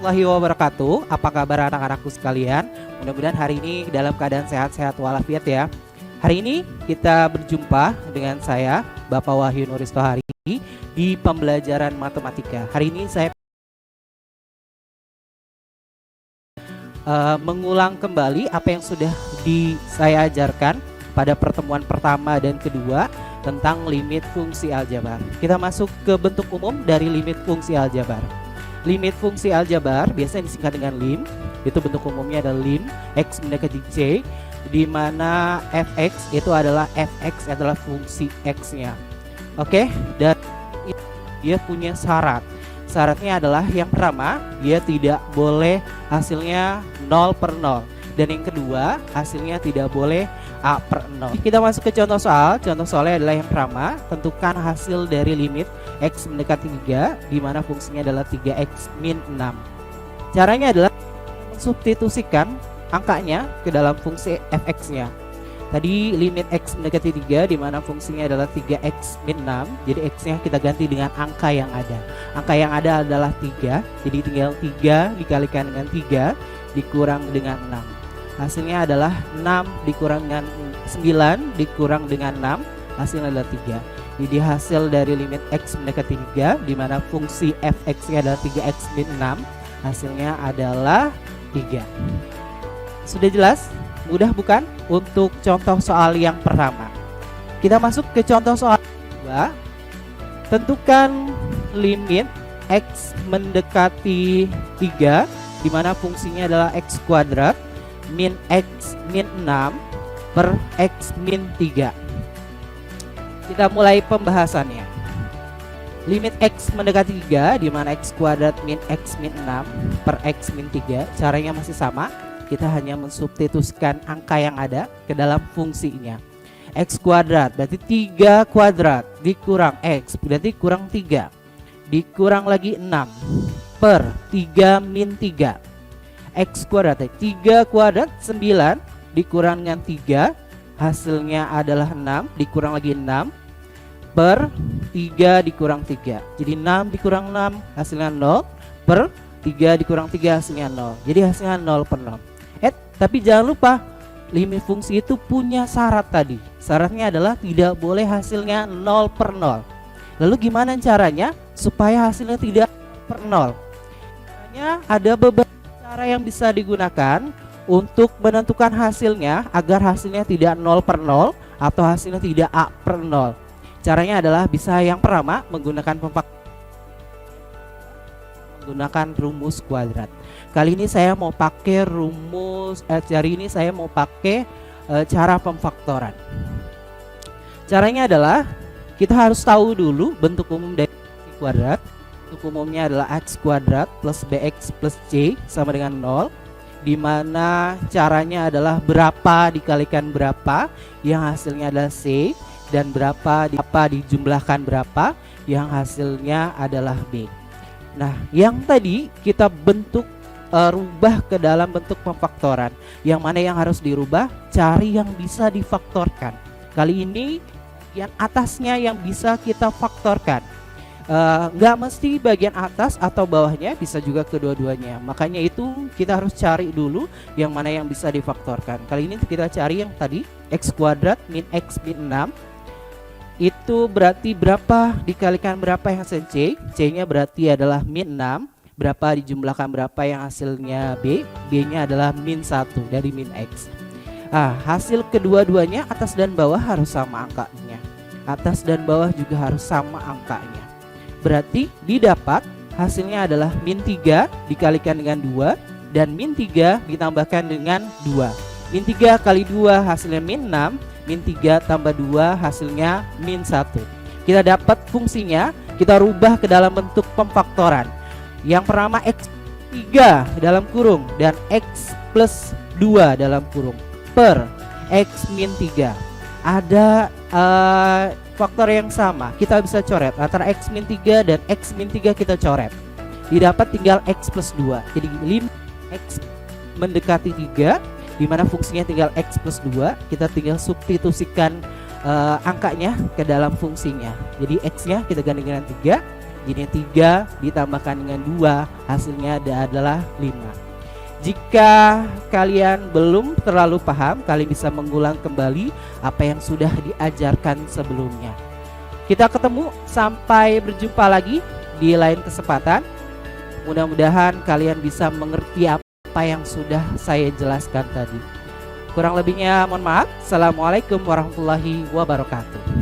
warahmatullahi wabarakatuh. Apa kabar anak-anakku sekalian? Mudah-mudahan hari ini dalam keadaan sehat-sehat walafiat ya. Hari ini kita berjumpa dengan saya, Bapak Wahyu Nuris Tohari, di pembelajaran matematika. Hari ini saya mengulang kembali apa yang sudah saya ajarkan pada pertemuan pertama dan kedua tentang limit fungsi aljabar. Kita masuk ke bentuk umum dari limit fungsi aljabar. Limit fungsi aljabar biasanya disingkat dengan lim. Itu bentuk umumnya adalah lim x mendekati c, di mana fx itu adalah fungsi x-nya. Oke, dan dia punya syarat. Syaratnya adalah yang pertama, dia tidak boleh hasilnya 0 per 0. Dan yang kedua, hasilnya tidak boleh A per 0. Kita masuk ke contoh soal. Contoh soalnya adalah yang pertama, tentukan hasil dari limit x mendekati 3, di mana fungsinya adalah 3x min 6. Caranya adalah mensubstitusikan angkanya ke dalam fungsi fx-nya. Tadi limit x mendekati 3, di mana fungsinya adalah 3x min 6. Jadi x-nya kita ganti dengan angka yang ada. Angka yang ada adalah 3, jadi tinggal 3 dikalikan dengan 3 dikurang dengan 6. Hasilnya adalah 6 dikurang dengan 9 dikurang dengan 6, hasilnya adalah 3. Jadi hasil dari limit x mendekati 3, di mana fungsi fx-nya adalah 3x min 6, hasilnya adalah 3. Sudah jelas? Mudah bukan? Untuk contoh soal yang pertama. Kita masuk ke contoh soal kedua. Tentukan limit x mendekati 3, di mana fungsinya adalah x kuadrat min x min 6 per x min 3. Kita mulai pembahasannya. Limit x mendekati 3, di mana x kuadrat min x min 6 per x min 3. Caranya masih sama. Kita hanya mensubstitusikan angka yang ada ke dalam fungsinya. X kuadrat berarti 3 kuadrat dikurang x berarti kurang 3, dikurang lagi 6 per 3 min 3. X kuadrat 3 kuadrat 9 dikurang dengan 3, hasilnya adalah 6 dikurang lagi 6 per 3 dikurang 3. Jadi 6 dikurang 6 hasilnya 0 per 3 dikurang 3 hasilnya 0. Jadi hasilnya 0 per 0. Tapi jangan lupa limit fungsi itu punya syarat tadi. Syaratnya adalah tidak boleh hasilnya 0 per 0. Lalu gimana caranya supaya hasilnya tidak per 0? Caranya ada beberapa cara yang bisa digunakan untuk menentukan hasilnya agar hasilnya tidak 0 per 0 atau hasilnya tidak A per 0. Caranya adalah bisa yang pertama menggunakan rumus kuadrat. Kali ini saya mau pakai cara pemfaktoran. Caranya adalah kita harus tahu dulu bentuk umum dari kuadrat. Bentuk umumnya adalah x kuadrat plus bx plus c sama dengan 0, di mana caranya adalah berapa dikalikan berapa yang hasilnya adalah c, dan berapa dijumlahkan berapa yang hasilnya adalah b. Nah, yang tadi kita rubah ke dalam bentuk pemfaktoran. Yang mana yang harus dirubah? Cari yang bisa difaktorkan. Kali ini yang atasnya yang bisa kita faktorkan. Nggak mesti bagian atas atau bawahnya, bisa juga kedua-duanya. Makanya itu kita harus cari dulu yang mana yang bisa difaktorkan. Kali ini kita cari yang tadi, x kuadrat min x min 6. Itu berarti berapa dikalikan berapa yang hasil c. C nya berarti adalah min 6. Berapa dijumlahkan berapa yang hasilnya b. B nya adalah min 1 dari min x. Hasil kedua-duanya atas dan bawah harus sama angkanya. Atas dan bawah juga harus sama angkanya. Berarti didapat hasilnya adalah min 3 dikalikan dengan 2, dan min 3 ditambahkan dengan 2. Min 3 kali 2 hasilnya min 6, min 3 tambah 2 hasilnya min 1. Kita dapat fungsinya, kita rubah ke dalam bentuk pemfaktoran. Yang pertama x 3 dalam kurung dan x plus 2 dalam kurung per x min 3. Ada faktor yang sama, kita bisa coret antara x min 3 dan x min 3, kita coret. Didapat tinggal x plus 2. Jadi limit x mendekati 3, di mana fungsinya tinggal x plus 2, kita tinggal substitusikan angkanya ke dalam fungsinya. Jadi x nya kita ganti dengan 3, Jadi 3 ditambahkan dengan 2 hasilnya adalah 5. Jika kalian belum terlalu paham, kalian bisa mengulang kembali apa yang sudah diajarkan sebelumnya. Kita ketemu, sampai berjumpa lagi di lain kesempatan. Mudah-mudahan kalian bisa mengerti apa yang sudah saya jelaskan tadi. Kurang lebihnya mohon maaf. Assalamualaikum warahmatullahi wabarakatuh.